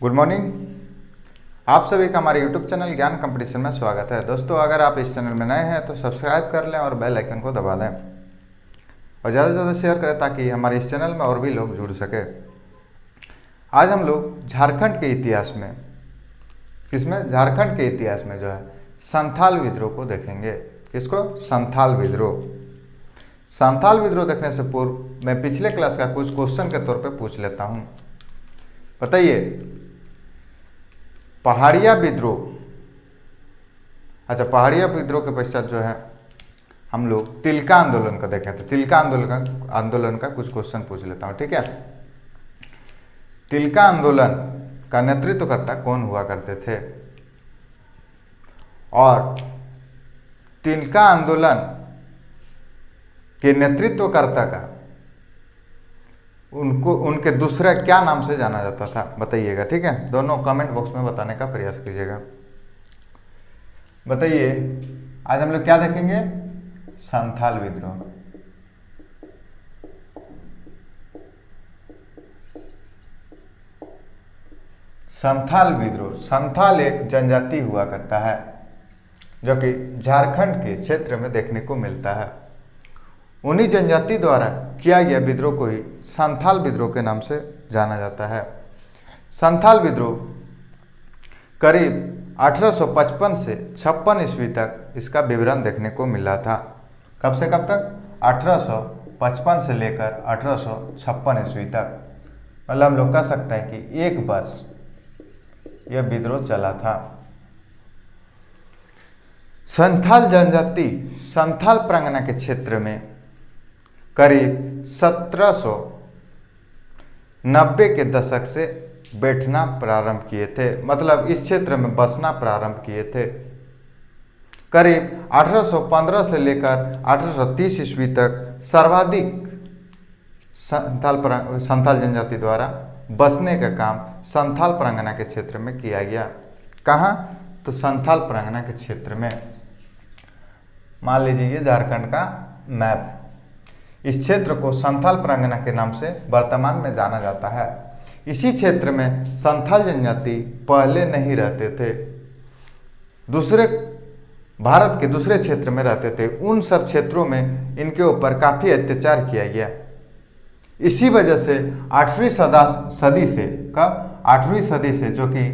Good morning. आप सभी का हमारे यूट्यूब चैनल ज्ञान कंपटीशन में स्वागत है। दोस्तों, अगर आप इस चैनल में नए हैं तो सब्सक्राइब कर लें और बेल आइकन को दबा दें और ज़्यादा से ज़्यादा शेयर करें ताकि हमारे इस चैनल में और भी लोग जुड़ सके। आज हम लोग झारखंड के इतिहास में, किसमें, झारखंड के इतिहास में जो है संथाल विद्रोह को देखेंगे। किसको? संथाल विद्रोह। संथाल विद्रोह देखने से पूर्व मैं पिछले क्लास का कुछ क्वेश्चन के तौर पे पूछ लेता हूँ। बताइए, पहाड़िया विद्रोह, अच्छा, पहाड़िया विद्रोह के पश्चात जो है हम लोग तिलका आंदोलन को देखें। तो तिलका आंदोलन का कुछ क्वेश्चन पूछ लेता हूँ, ठीक है। तिलका आंदोलन का नेतृत्वकर्ता कौन हुआ करते थे और तिलका आंदोलन के नेतृत्वकर्ता का उनके दूसरा क्या नाम से जाना जाता था, बताइएगा, ठीक है। दोनों कमेंट बॉक्स में बताने का प्रयास कीजिएगा। बताइए, आज हम लोग क्या देखेंगे? संथाल विद्रोह। संथाल विद्रोह। संथाल एक जनजाति हुआ करता है जो कि झारखंड के क्षेत्र में देखने को मिलता है। उन्हीं जनजाति द्वारा किया गया विद्रोह को ही संथाल विद्रोह के नाम से जाना जाता है। संथाल विद्रोह करीब 1855 से 56 ईस्वी तक इसका विवरण देखने को मिला था। कब से कब तक? 1855 से लेकर 1856 ईस्वी तक। मतलब हम लोग कह सकते हैं कि एक वर्ष यह विद्रोह चला था। संथाल जनजाति संथाल परगना के क्षेत्र में करीब 1790 के दशक से बैठना प्रारंभ किए थे, मतलब इस क्षेत्र में बसना प्रारंभ किए थे। करीब 1815 से लेकर 1830 ईस्वी तक सर्वाधिक संथाल जनजाति द्वारा बसने का काम संथाल परगना के क्षेत्र में किया गया। कहाँ? तो संथाल परगना के क्षेत्र में। मान लीजिए ये झारखंड का मैप, इस क्षेत्र को संथाल परगना के नाम से वर्तमान में जाना जाता है। इसी क्षेत्र में संथाल जनजाति पहले नहीं रहते थे, दूसरे भारत के दूसरे क्षेत्र में रहते थे। उन सब क्षेत्रों में इनके ऊपर काफ़ी अत्याचार किया गया। इसी वजह से 8वीं सदी से, कब? 8वीं सदी से, जो कि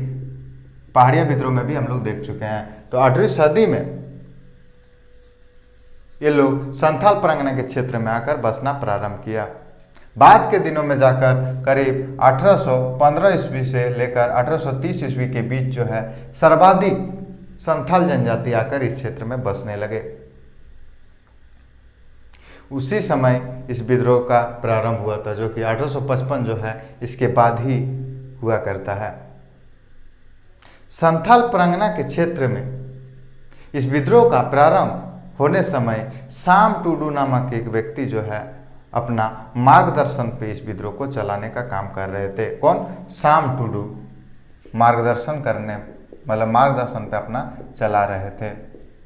पहाड़िया विद्रोह में भी हम लोग देख चुके हैं। तो 8वीं सदी में ये लोग संथाल परगना के क्षेत्र में आकर बसना प्रारंभ किया। बाद के दिनों में जाकर करीब 1815 ईस्वी से लेकर 1830 ईस्वी के बीच जो है सर्वाधिक संथाल जनजाति आकर इस क्षेत्र में बसने लगे। उसी समय इस विद्रोह का प्रारंभ हुआ था, जो कि 1855 जो है इसके बाद ही हुआ करता है। संथाल परगना के क्षेत्र में इस विद्रोह का प्रारंभ होने समय शाम टूडू नामक एक व्यक्ति जो है अपना मार्गदर्शन पे इस विद्रोह को चलाने का काम कर रहे थे। कौन? शाम टूडू मार्गदर्शन करने, मतलब मार्गदर्शन पे अपना चला रहे थे।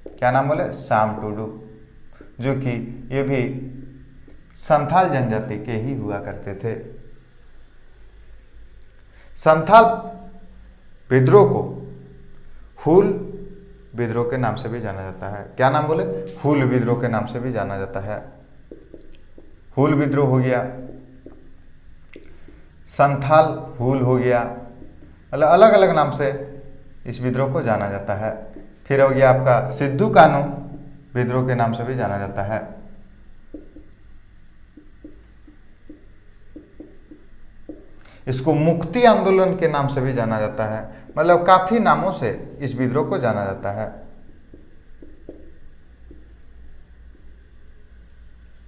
क्या नाम बोले? शाम टूडू, जो कि ये भी संथाल जनजाति के ही हुआ करते थे। संथाल विद्रोह को हूल विद्रोह के नाम से भी जाना जाता है। क्या नाम बोले? हूल विद्रोह के नाम से भी जाना जाता है। हूल विद्रोह हो गया, संथाल हूल हो गया, अलग अलग नाम से इस विद्रोह को जाना जाता है। फिर हो गया आपका सिद्धू कानू विद्रोह के नाम से भी जाना जाता है। इसको मुक्ति आंदोलन के नाम से भी जाना जाता है। मतलब काफी नामों से इस विद्रोह को जाना जाता है,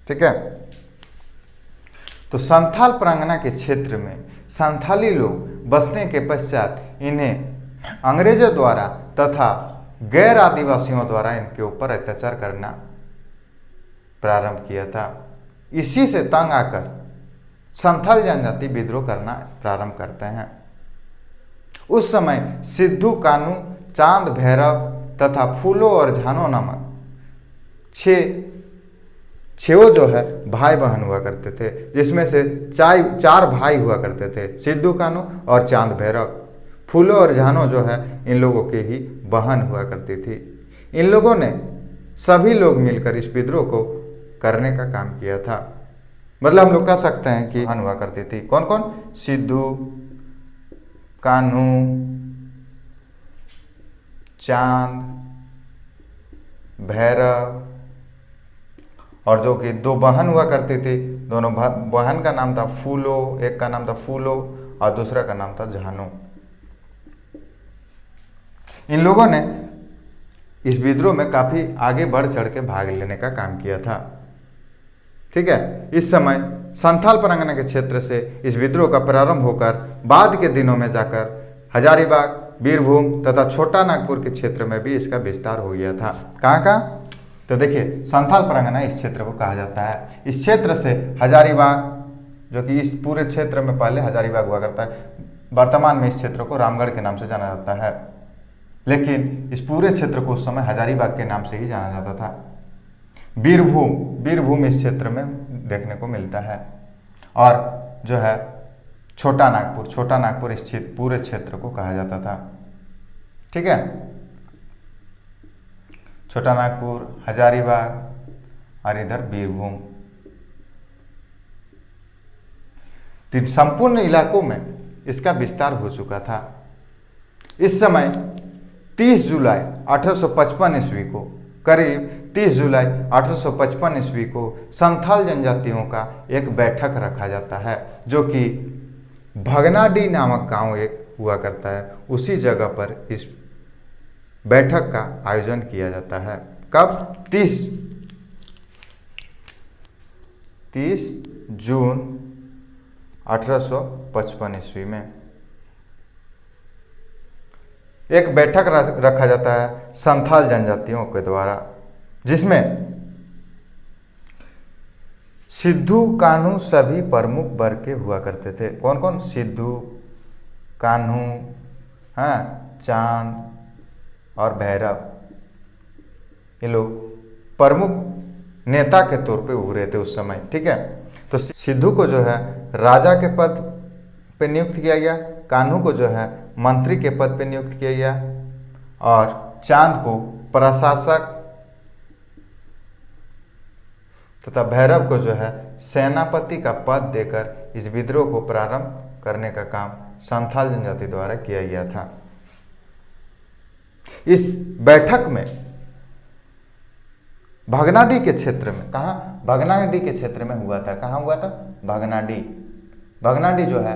ठीक है। तो संथाल परगना के क्षेत्र में संथाली लोग बसने के पश्चात इन्हें अंग्रेजों द्वारा तथा गैर आदिवासियों द्वारा इनके ऊपर अत्याचार करना प्रारंभ किया था। इसी से तंग आकर संथाल जनजाति विद्रोह करना प्रारंभ करते हैं। उस समय सिद्धू कानू, चांद भैरव तथा फूलो और झानो नामक छो जो है भाई बहन हुआ करते थे, जिसमें से चार भाई हुआ करते थे, सिद्धू कानू और चांद भैरव। फूलो और झानो जो है इन लोगों के ही बहन हुआ करती थी। इन लोगों ने सभी लोग मिलकर इस विद्रोह को करने का काम किया था। मतलब हम लोग कह सकते हैं कि बहन हुआ करती थी। कौन कौन? सिद्धू, कान्हू, चांद, भैरव, और जो कि दो बहन हुआ करती थी। दोनों बहन का नाम था फूलो, एक का नाम था फूलो और दूसरा का नाम था झानो। इन लोगों ने इस विद्रोह में काफी आगे बढ़ चढ़ के भाग लेने का काम किया था। ठीक है, इस समय संथाल परगना के क्षेत्र से इस विद्रोह का प्रारंभ होकर बाद के दिनों में जाकर हजारीबाग, बीरभूम तथा छोटा नागपुर के क्षेत्र में भी इसका विस्तार हो गया था। कहाँ कहाँ? तो देखिए, संथाल परगना इस क्षेत्र को कहा जाता है। इस क्षेत्र से हजारीबाग, जो कि इस पूरे क्षेत्र में पहले हजारीबाग हुआ करता है, वर्तमान में इस क्षेत्र को रामगढ़ के नाम से जाना जाता है, लेकिन इस पूरे क्षेत्र को उस समय हजारीबाग के नाम से ही जाना जाता था। बीरभूम इस क्षेत्र में देखने को मिलता है, और जो है छोटा नागपुर इस पूरे क्षेत्र को कहा जाता था। ठीक है, छोटा नागपुर, हजारीबाग और इधर बीरभूम, तो इन संपूर्ण इलाकों में इसका विस्तार हो चुका था। इस समय 30 जुलाई 1855 ईस्वी को, करीब 30 जुलाई 1855 ईस्वी को संथाल जनजातियों का एक बैठक रखा जाता है, जो कि भगनाडीह नामक गांव एक हुआ करता है। उसी जगह पर इस बैठक का आयोजन किया जाता है। कब? 30 जून 1855 ईस्वी में एक बैठक रखा जाता है संथाल जनजातियों के द्वारा, जिसमें सिद्धू, कान्हू सभी प्रमुख वर्ग के हुआ करते थे। कौन कौन? सिद्धू, कान्हू, हाँ, चांद और भैरव, ये लोग प्रमुख नेता के तौर पे उभरे थे उस समय। ठीक है, तो सिद्धू को जो है राजा के पद पे नियुक्त किया गया, कान्हू को जो है मंत्री के पद पे नियुक्त किया गया, और चांद को प्रशासक तथा भैरव को जो है सेनापति का पद देकर इस विद्रोह को प्रारंभ करने का काम संथाल जनजाति द्वारा किया गया था। इस बैठक में भगनाडीह के क्षेत्र में, कहाँ? भगनाडीह के क्षेत्र में हुआ था। कहाँ हुआ था? भगनाडीह जो है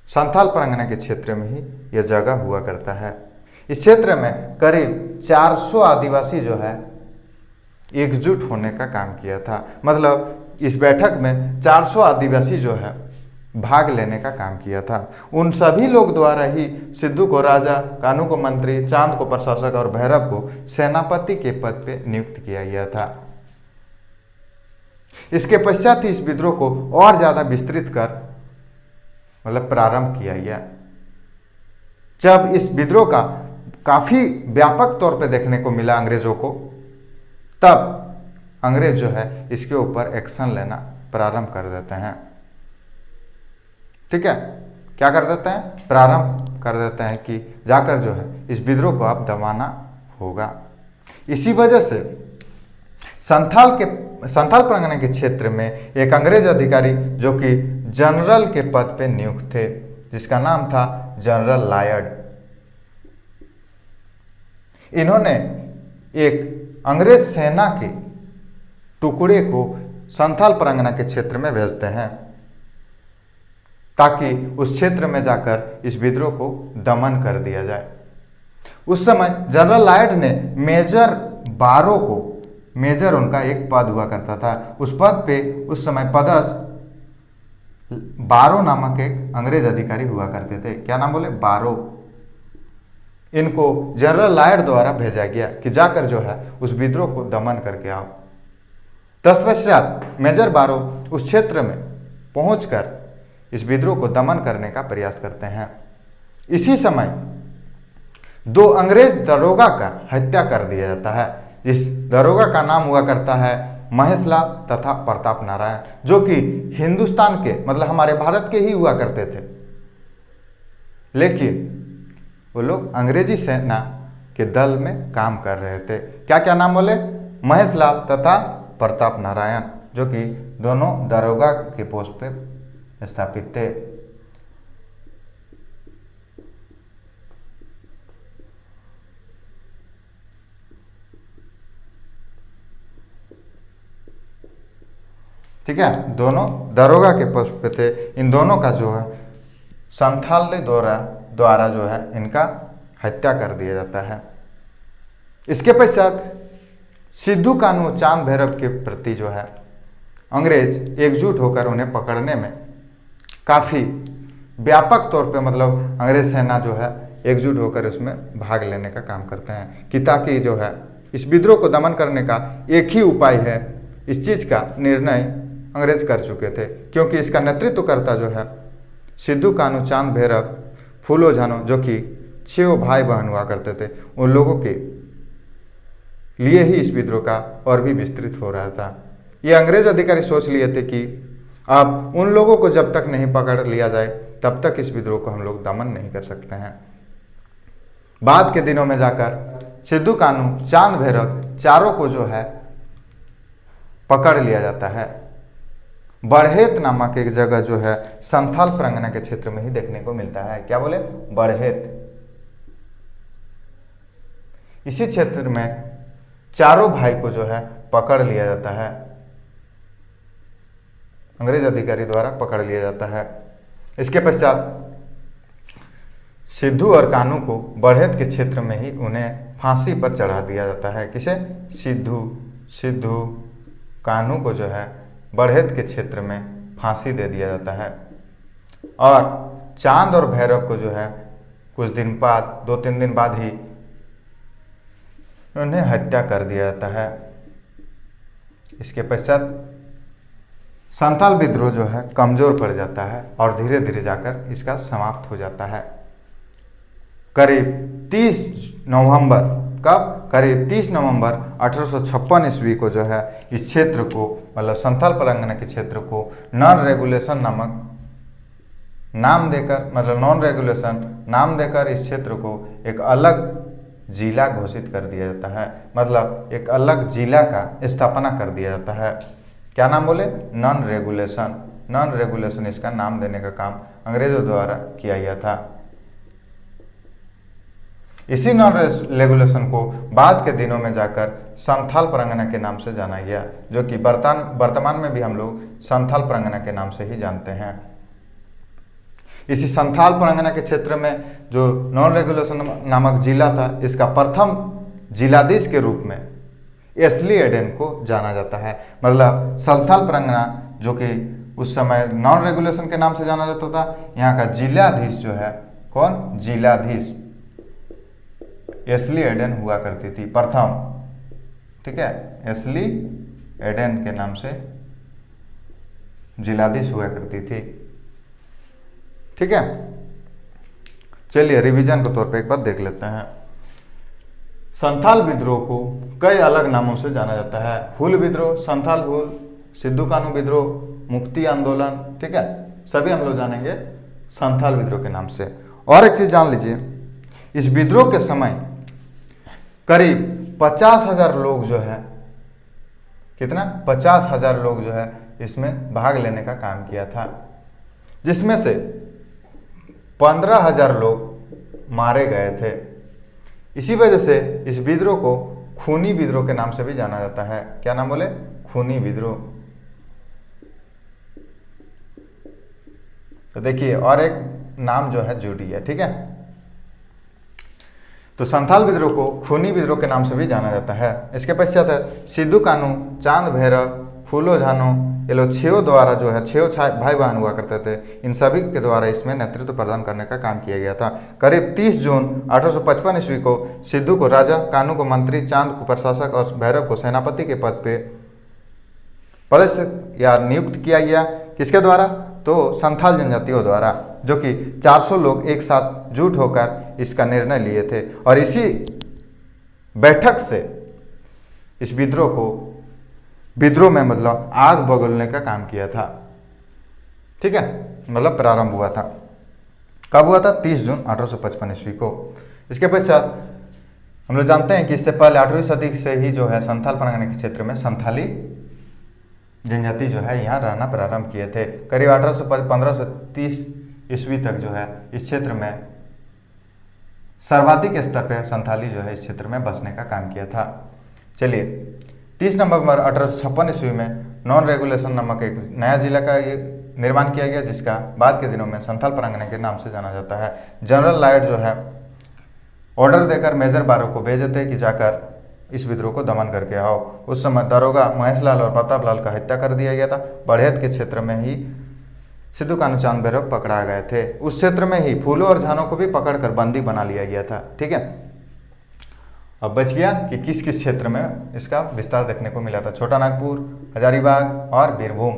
संथाल परगना के क्षेत्र में ही यह जगह हुआ करता है। इस क्षेत्र में करीब 400 आदिवासी जो है एकजुट होने का काम किया था। मतलब इस बैठक में 400 आदिवासी जो है भाग लेने का काम किया था। उन सभी लोग द्वारा ही सिद्धू को राजा, कान्हू को मंत्री, चांद को प्रशासक और भैरव को सेनापति के पद पे नियुक्त किया गया था। इसके पश्चात ही इस विद्रोह को और ज्यादा विस्तृत कर मतलब प्रारंभ किया गया। जब इस विद्रोह का काफी व्यापक तौर पे देखने को मिला अंग्रेजों को, तब अंग्रेज जो है इसके ऊपर एक्शन लेना प्रारंभ कर देते हैं। ठीक है, क्या कर देते हैं? प्रारंभ कर देते हैं कि जाकर जो है इस विद्रोह को अब दबाना होगा। इसी वजह से संथाल परगना के क्षेत्र में एक अंग्रेज अधिकारी जो कि जनरल के पद पे नियुक्त थे, जिसका नाम था जनरल लायड, इन्होंने एक अंग्रेज सेना के टुकड़े को संथाल परगना के क्षेत्र में भेजते हैं, ताकि उस क्षेत्र में जाकर इस विद्रोह को दमन कर दिया जाए। उस समय जनरल लायड ने मेजर बारो को, मेजर उनका एक पद हुआ करता था, उस पद पे उस समय पदस्थ बारो नामक एक अंग्रेज अधिकारी हुआ करते थे। क्या नाम बोले? बारो। इनको जनरल लायड द्वारा भेजा गया कि जाकर जो है उस विद्रोह को दमन करके आओ। तत्पश्चात मेजर बारो उस क्षेत्र में पहुंचकर इस विद्रोह को दमन करने का प्रयास करते हैं। इसी समय 2 अंग्रेज दरोगा का हत्या कर दिया जाता है। इस दरोगा का नाम हुआ करता है महेशलाल तथा प्रताप नारायण, जो कि हिंदुस्तान के मतलब हमारे भारत के ही हुआ करते थे। लेकिन वो लोग अंग्रेजी सेना के दल में काम कर रहे थे। क्या क्या नाम बोले? महेश लाल तथा प्रताप नारायण, जो कि दोनों दरोगा के पोस्ट पे स्थापित थे। ठीक है, दोनों दरोगा के पोस्ट पे थे। इन दोनों का जो है संथाल द्वारा जो है इनका हत्या कर दिया जाता है। इसके पश्चात सिद्धू कान्हू चांद भैरव के प्रति जो है अंग्रेज एकजुट होकर उन्हें पकड़ने में काफ़ी व्यापक तौर पे, मतलब अंग्रेज सेना जो है एकजुट होकर इसमें भाग लेने का काम करते हैं कि ताकि जो है इस विद्रोह को दमन करने का एक ही उपाय है। इस चीज़ का निर्णय अंग्रेज कर चुके थे, क्योंकि इसका नेतृत्व करता जो है सिद्धू कान्हू चांद भैरव फूलो झानो, जो कि 6 भाई बहन हुआ करते थे, उन लोगों के लिए ही इस विद्रोह का और भी विस्तृत हो रहा था। ये अंग्रेज अधिकारी सोच लिए थे कि अब उन लोगों को जब तक नहीं पकड़ लिया जाए तब तक इस विद्रोह को हम लोग दमन नहीं कर सकते हैं। बाद के दिनों में जाकर सिद्धू कान्हू चांद भैरव चारों को जो है पकड़ लिया जाता है। बढ़ेत नामक एक जगह जो है संथाल परगना के क्षेत्र में ही देखने को मिलता है। क्या बोले? बढ़ेत। इसी क्षेत्र में चारों भाई को जो है पकड़ लिया जाता है, अंग्रेज अधिकारी द्वारा पकड़ लिया जाता है। इसके पश्चात सिद्धू और कान्हू को बढ़ेत के क्षेत्र में ही उन्हें फांसी पर चढ़ा दिया जाता है। किसे? सिद्धू कान्हू को जो है बढ़ेत के क्षेत्र में फांसी दे दिया जाता है। और चांद और भैरव को जो है कुछ दिन बाद, 2-3 दिन बाद ही उन्हें हत्या कर दिया जाता है। इसके पश्चात संथाल विद्रोह जो है कमजोर पड़ जाता है और धीरे धीरे जाकर इसका समाप्त हो जाता है। करीब 30 नवंबर, कब? करीब 30 नवंबर 1856 ईस्वी को जो है इस क्षेत्र को, मतलब संथाल परगना के क्षेत्र को नॉन रेगुलेशन नामक नाम देकर, मतलब नॉन रेगुलेशन नाम देकर इस क्षेत्र को एक अलग जिला घोषित कर दिया जाता है। मतलब एक अलग जिला का स्थापना कर दिया जाता है। क्या नाम बोले? Non regulation. नॉन रेगुलेशन इसका नाम देने का काम अंग्रेजों द्वारा किया गया था। इसी नॉन रेगुलेशन को बाद के दिनों में जाकर संथाल परगना के नाम से जाना गया, जो कि वर्तमान में भी हम लोग संथाल परगना के नाम से ही जानते हैं। इसी संथाल परगना के क्षेत्र में जो नॉन रेगुलेशन नामक जिला था, इसका प्रथम जिलाधीश के रूप में एस्ली एडेन को जाना जाता है। मतलब संथाल परगना जो कि उस समय नॉन रेगुलेशन के नाम से जाना जाता था, यहाँ का जिलाधीश जो है कौन? जिलाधीश एस्ली एडेन हुआ करती थी प्रथम। ठीक है, एस्ली एडेन के नाम से जिलाधीश हुआ करती थी। ठीक है, चलिए रिवीजन के तौर पे एक बार देख लेते हैं। संथाल विद्रोह को कई अलग नामों से जाना जाता है। हुल विद्रोह, संथाल हुल, सिद्धू कान्हू विद्रोह, मुक्ति आंदोलन। ठीक है, सभी हम लोग जानेंगे संथाल विद्रोह के नाम से। और एक चीज जान लीजिए, इस विद्रोह के समय करीब 50,000 लोग जो है, कितना? 50,000 लोग जो है इसमें भाग लेने का काम किया था, जिसमें से 15,000 लोग मारे गए थे। इसी वजह से इस विद्रोह को खूनी विद्रोह के नाम से भी जाना जाता है। क्या नाम बोले? खूनी विद्रोह। तो देखिए, और एक नाम जो है जुड़ी है। ठीक है, तो संथाल विद्रोह को खूनी विद्रोह के नाम से भी जाना जाता है। इसके पश्चात है सिद्धू कान्हू, चांद भैरव, फूलो झानो, ये लोग 6 द्वारा जो है 6 भाई बहन हुआ करते थे, इन सभी के द्वारा इसमें नेतृत्व प्रदान करने का काम किया गया था। करीब 30 जून 1855 ईस्वी को सिद्धू को राजा, कान्हू को मंत्री, चांद को प्रशासक और भैरव को सेनापति के पद पे पदस्थ या नियुक्त किया गया। किसके द्वारा? तो संथाल जनजातियों द्वारा, जो कि 400 लोग एक साथ जुट होकर इसका निर्णय लिए थे। और इसी बैठक से इस विद्रोह में मतलब आग बगलने का काम किया था। ठीक है, मतलब प्रारंभ हुआ था। कब हुआ था? 30 जून 1855 ईस्वी को। इसके पश्चात हम लोग जानते हैं कि इससे पहले 8वीं सदी से ही जो है संथाल परगना के क्षेत्र में संथाली जनजाति जो है यहाँ रहना प्रारंभ किए थे। करीब 1530 ईस्वी तक जो है इस क्षेत्र में सर्वाधिक स्तर पर संथाली जो है इस क्षेत्र में बसने का काम किया था। चलिए 30 नवंबर 1856 ईस्वी में नॉन रेगुलेशन नामक एक नया जिला का ये निर्माण किया गया, जिसका बाद के दिनों में संथाल परगना के नाम से जाना जाता है। जनरल लायड जो है ऑर्डर देकर मेजर बारो को भेज देते कि जाकर इस विद्रोह को दमन करके आओ। उस समय दरोगा महेशलाल और प्रतापलाल का हत्या कर दिया गया था। बढ़ैत के क्षेत्र में ही सिद्धू कान्हूचांद भैरव पकड़ा गए थे। उस क्षेत्र में ही फूलों और झानों को भी पकड़कर बंदी बना लिया गया था। ठीक है, अब बच गया कि किस किस क्षेत्र में इसका विस्तार देखने को मिला था। छोटा नागपुर, हजारीबाग और बीरभूम।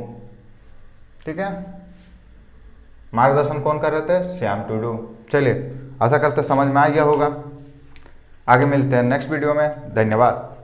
ठीक है, मार्गदर्शन कौन कर रहे थे? श्याम टुडू। चलिए, आशा करते समझ में आ गया होगा। आगे मिलते हैं नेक्स्ट वीडियो में। धन्यवाद।